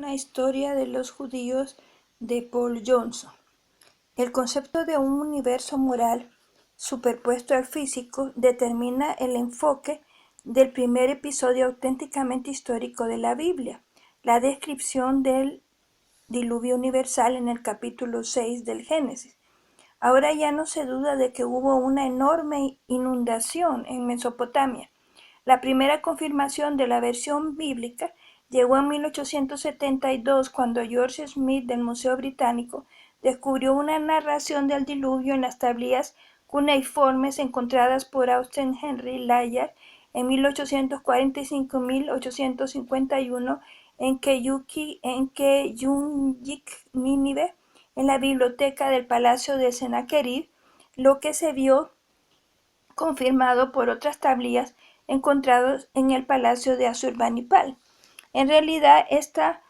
Una historia de los judíos de Paul Johnson. El concepto de un universo moral superpuesto al físico determina el enfoque del primer episodio auténticamente histórico de la Biblia, la descripción del diluvio universal en el capítulo 6 del Génesis. Ahora ya no se duda de que hubo una enorme inundación en Mesopotamia. La primera confirmación de la versión bíblica llegó en 1872 cuando George Smith del Museo Británico descubrió una narración del diluvio en las tablillas cuneiformes encontradas por Austen Henry Layard en 1845-1851 en Keyunjik, Nínive, en la biblioteca del Palacio de Sennacherib, lo que se vio confirmado por otras tablillas encontradas en el Palacio de Asurbanipal. En realidad, esta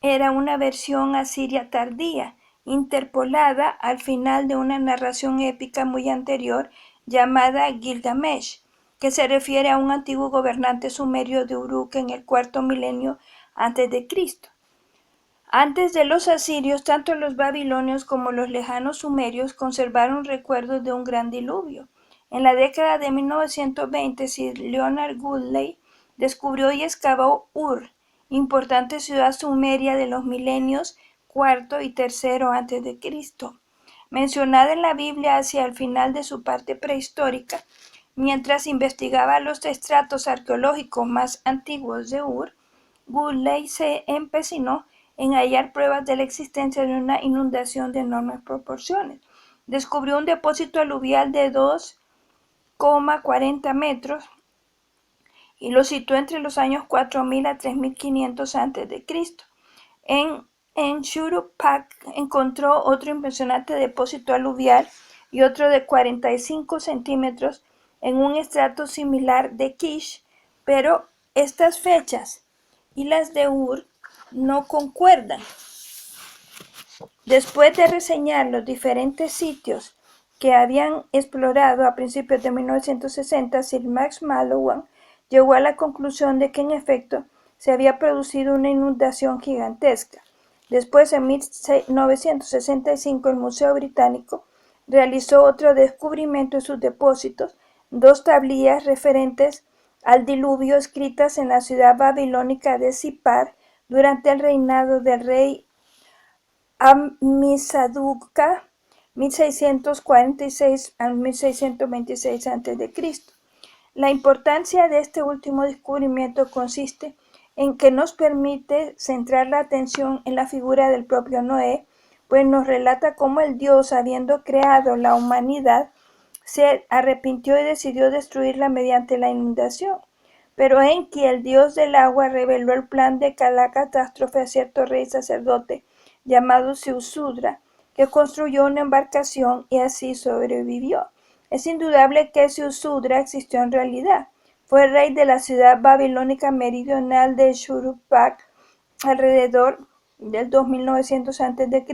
era una versión asiria tardía, interpolada al final de una narración épica muy anterior llamada Gilgamesh, que se refiere a un antiguo gobernante sumerio de Uruk en el cuarto milenio a.C. Antes de los asirios, tanto los babilonios como los lejanos sumerios conservaron recuerdos de un gran diluvio. En la década de 1920, Sir Leonard Woodley descubrió y excavó Ur, importante ciudad sumeria de los milenios cuarto y tercero antes de Cristo, mencionada en la Biblia hacia el final de su parte prehistórica. Mientras investigaba los estratos arqueológicos más antiguos de Ur, Woodley se empecinó en hallar pruebas de la existencia de una inundación de enormes proporciones. Descubrió un depósito aluvial de 2,40 metros y lo situó entre los años 4000 a 3500 a.C. En Shuruppak encontró otro impresionante depósito aluvial y otro de 45 centímetros en un estrato similar de Kish, pero estas fechas y las de Ur no concuerdan. Después de reseñar los diferentes sitios que habían explorado a principios de 1960, Sir Max Mallowan llegó a la conclusión de que en efecto se había producido una inundación gigantesca. Después, en 1965, el Museo Británico realizó otro descubrimiento en sus depósitos, 2 tablillas referentes al diluvio escritas en la ciudad babilónica de Sippar durante el reinado del rey Ammisaduqa, 1646 a 1626 a.C. La importancia de este último descubrimiento consiste en que nos permite centrar la atención en la figura del propio Noé, pues nos relata cómo el Dios, habiendo creado la humanidad, se arrepintió y decidió destruirla mediante la inundación. Pero Enki, el dios del agua, reveló el plan de la catástrofe a cierto rey sacerdote llamado Ziusudra, que construyó una embarcación y así sobrevivió. Es indudable que Ziusudra existió en realidad. Fue rey de la ciudad babilónica meridional de Shuruppak alrededor del 2900 a.C.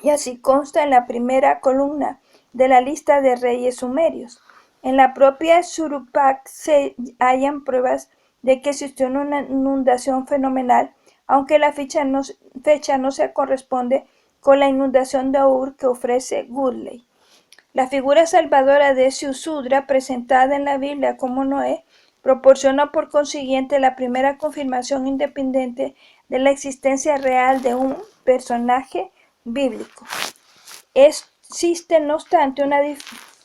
y así consta en la primera columna de la lista de reyes sumerios. En la propia Shuruppak se hallan pruebas de que existió una inundación fenomenal, aunque la fecha no se corresponde con la inundación de Ur que ofrece Woodley. La figura salvadora de Ziusudra, presentada en la Biblia como Noé, proporciona por consiguiente la primera confirmación independiente de la existencia real de un personaje bíblico. Existe, no obstante, una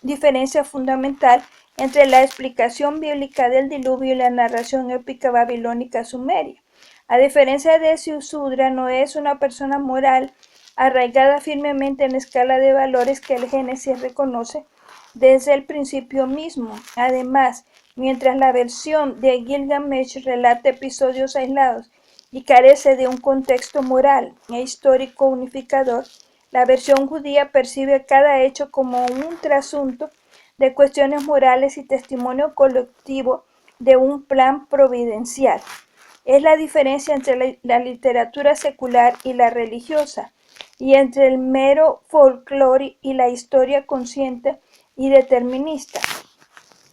diferencia fundamental entre la explicación bíblica del diluvio y la narración épica babilónica sumeria. A diferencia de Ziusudra, Noé es una persona moral arraigada firmemente en la escala de valores que el Génesis reconoce desde el principio mismo. Además, mientras la versión de Gilgamesh relata episodios aislados y carece de un contexto moral e histórico unificador, la versión judía percibe cada hecho como un trasunto de cuestiones morales y testimonio colectivo de un plan providencial. Es la diferencia entre la literatura secular y la religiosa, y entre el mero folclore y la historia consciente y determinista.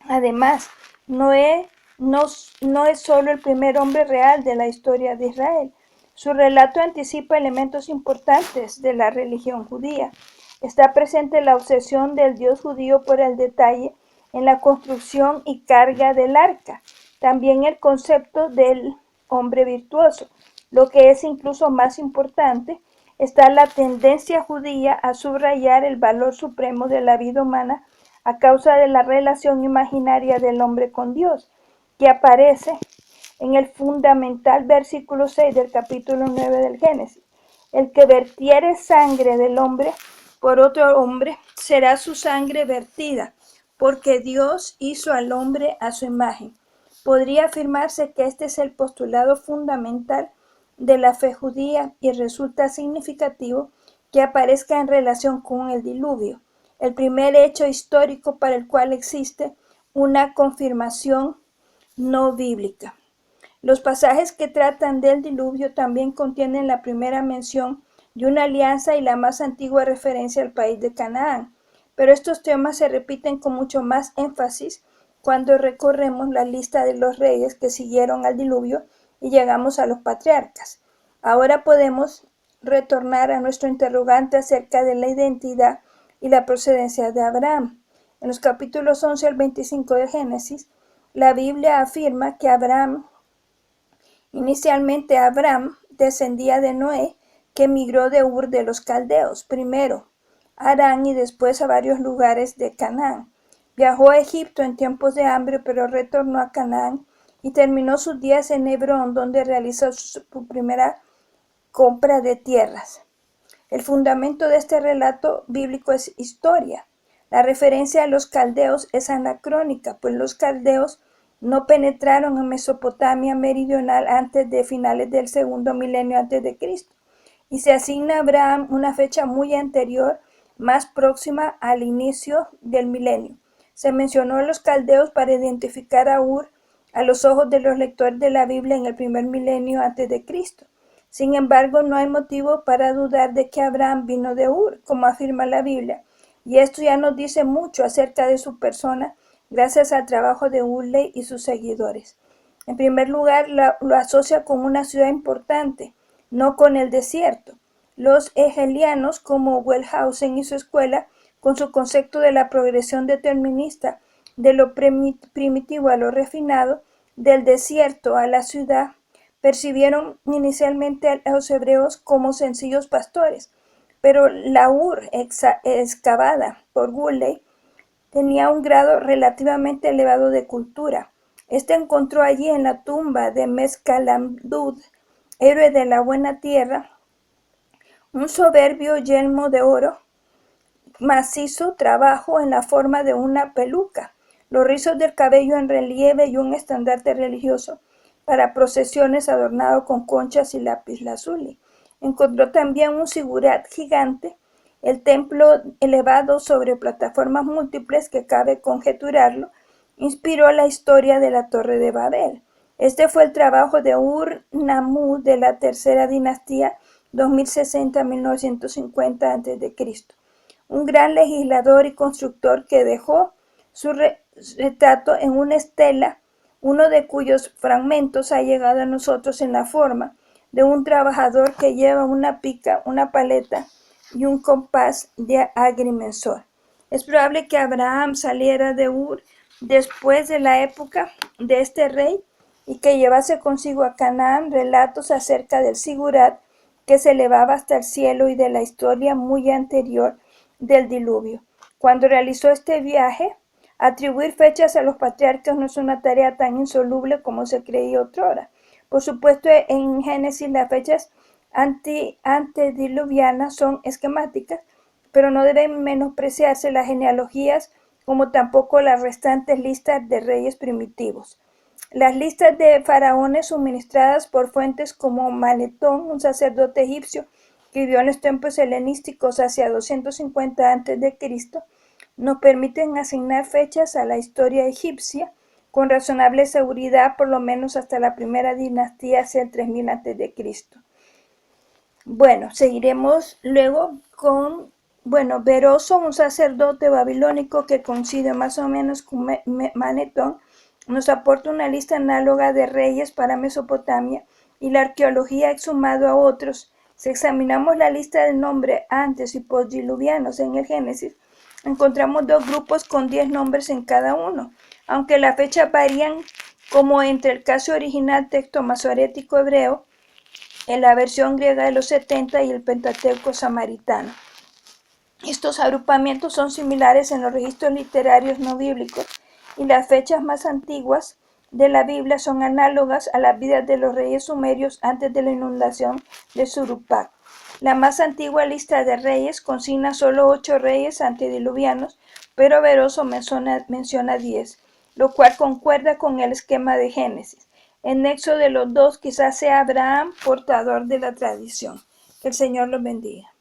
Además, Noé no es solo el primer hombre real de la historia de Israel. Su relato anticipa elementos importantes de la religión judía. Está presente la obsesión del Dios judío por el detalle en la construcción y carga del arca. También el concepto del hombre virtuoso. Lo que es incluso más importante, está la tendencia judía a subrayar el valor supremo de la vida humana a causa de la relación imaginaria del hombre con Dios, que aparece en el fundamental versículo 6 del capítulo 9 del Génesis. El que vertiere sangre del hombre por otro hombre, será su sangre vertida, porque Dios hizo al hombre a su imagen. Podría afirmarse que este es el postulado fundamental de la fe judía y resulta significativo que aparezca en relación con el diluvio, el primer hecho histórico para el cual existe una confirmación no bíblica. Los pasajes que tratan del diluvio también contienen la primera mención de una alianza y la más antigua referencia al país de Canaán, pero estos temas se repiten con mucho más énfasis cuando recorremos la lista de los reyes que siguieron al diluvio y llegamos a los patriarcas. Ahora podemos retornar a nuestro interrogante acerca de la identidad y la procedencia de Abraham. En los capítulos 11 al 25 de Génesis, la Biblia afirma que inicialmente Abraham descendía de Noé, que emigró de Ur de los Caldeos, primero a Harán y después a varios lugares de Canaán. Viajó a Egipto en tiempos de hambre, pero retornó a Canaán y terminó sus días en Hebrón, donde realizó su primera compra de tierras. El fundamento de este relato bíblico es historia. La referencia a los caldeos es anacrónica, pues los caldeos no penetraron en Mesopotamia meridional antes de finales del segundo milenio antes de Cristo, y se asigna a Abraham una fecha muy anterior, más próxima al inicio del milenio. Se mencionó a los caldeos para identificar a Ur a los ojos de los lectores de la Biblia en el primer milenio antes de Cristo. Sin embargo, no hay motivo para dudar de que Abraham vino de Ur, como afirma la Biblia, y esto ya nos dice mucho acerca de su persona, gracias al trabajo de Huxley y sus seguidores. En primer lugar, lo asocia con una ciudad importante, no con el desierto. Los hegelianos, como Wellhausen y su escuela, con su concepto de la progresión determinista de lo primitivo a lo refinado, del desierto a la ciudad, percibieron inicialmente a los hebreos como sencillos pastores, pero la Ur excavada por Huxley tenía un grado relativamente elevado de cultura. Este encontró allí en la tumba de Mescalamdud, héroe de la buena tierra, un soberbio yelmo de oro macizo trabajo en la forma de una peluca, los rizos del cabello en relieve y un estandarte religioso para procesiones adornado con conchas y lapislázuli. Encontró también un sigurat gigante, el templo elevado sobre plataformas múltiples que cabe conjeturarlo, inspiró la historia de la Torre de Babel. Este fue el trabajo de Ur-Nammu de la tercera dinastía 2060-1950 a.C., un gran legislador y constructor que dejó su retrato en una estela, uno de cuyos fragmentos ha llegado a nosotros en la forma de un trabajador que lleva una pica, una paleta y un compás de agrimensor. Es probable que Abraham saliera de Ur después de la época de este rey y que llevase consigo a Canaán relatos acerca del sigurat que se elevaba hasta el cielo y de la historia muy anterior del diluvio. Cuando realizó este viaje, atribuir fechas a los patriarcas no es una tarea tan insoluble como se creía otrora. Por supuesto, en Génesis las fechas antediluvianas son esquemáticas, pero no deben menospreciarse las genealogías como tampoco las restantes listas de reyes primitivos. Las listas de faraones suministradas por fuentes como Manetón, un sacerdote egipcio que vivió en los tiempos helenísticos hacia 250 a.C., nos permiten asignar fechas a la historia egipcia con razonable seguridad, por lo menos hasta la primera dinastía hacia el 3000 a.C. Bueno, seguiremos luego con, Beroso, un sacerdote babilónico que coincide más o menos con Manetón, nos aporta una lista análoga de reyes para Mesopotamia y la arqueología ha exhumado a otros. Si examinamos la lista de nombres antes y postdiluvianos en el Génesis, encontramos 2 grupos con 10 nombres en cada uno, aunque las fechas varían, como entre el caso original texto masorético hebreo, en la versión griega de los 70 y el Pentateuco samaritano. Estos agrupamientos son similares en los registros literarios no bíblicos y las fechas más antiguas de la Biblia son análogas a las vidas de los reyes sumerios antes de la inundación de Shuruppak. La más antigua lista de reyes consigna solo 8 reyes antediluvianos, pero Veroso menciona 10, lo cual concuerda con el esquema de Génesis. El nexo de los dos quizás sea Abraham, portador de la tradición. Que el Señor los bendiga.